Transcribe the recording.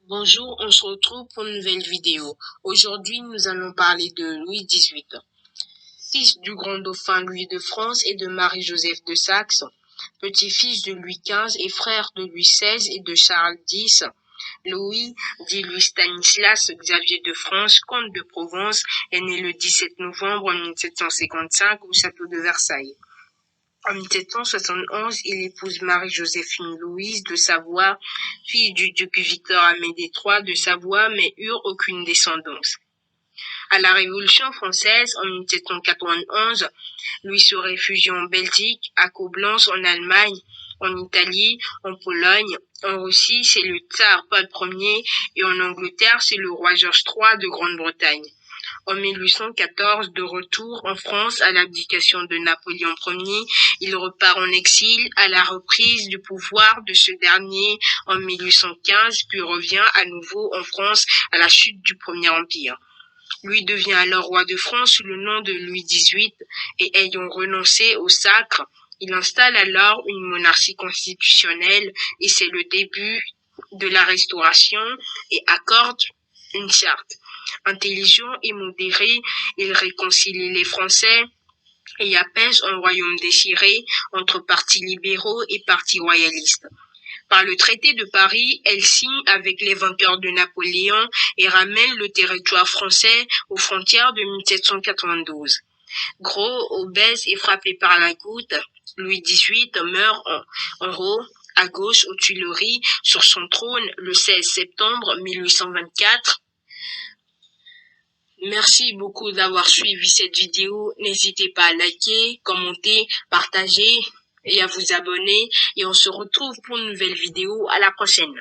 Bonjour, on se retrouve pour une nouvelle vidéo. Aujourd'hui, nous allons parler de Louis XVIII, fils du grand dauphin Louis de France et de Marie-Joseph de Saxe, petit-fils de Louis XV et frère de Louis XVI et de Charles X. Louis, dit Louis Stanislas Xavier de France, comte de Provence, est né le 17 novembre 1755 au château de Versailles. En 1771, il épouse Marie-Joséphine Louise de Savoie, fille du duc Victor-Amédée III de Savoie, mais eurent aucune descendance. À la Révolution française, en 1791, Louis se réfugie en Belgique, à Coblence, en Allemagne, en Italie, en Pologne, en Russie, c'est le tsar Paul Ier, et en Angleterre, c'est le roi George III de Grande-Bretagne. En 1814, de retour en France à l'abdication de Napoléon Ier, il repart en exil à la reprise du pouvoir de ce dernier en 1815, puis revient à nouveau en France à la chute du Premier Empire. Louis devient alors roi de France sous le nom de Louis XVIII et ayant renoncé au sacre, il installe alors une monarchie constitutionnelle et c'est le début de la Restauration et accorde une charte. Intelligent et modéré, il réconcilie les Français et apaise un royaume déchiré entre partis libéraux et partis royalistes. Par le traité de Paris, elle signe avec les vainqueurs de Napoléon et ramène le territoire français aux frontières de 1792. Gros, obèse et frappé par la goutte, Louis XVIII meurt en haut, à gauche, aux Tuileries, sur son trône le 16 septembre 1824. Merci beaucoup d'avoir suivi cette vidéo. N'hésitez pas à liker, commenter, partager et à vous abonner. Et on se retrouve pour une nouvelle vidéo. À la prochaine.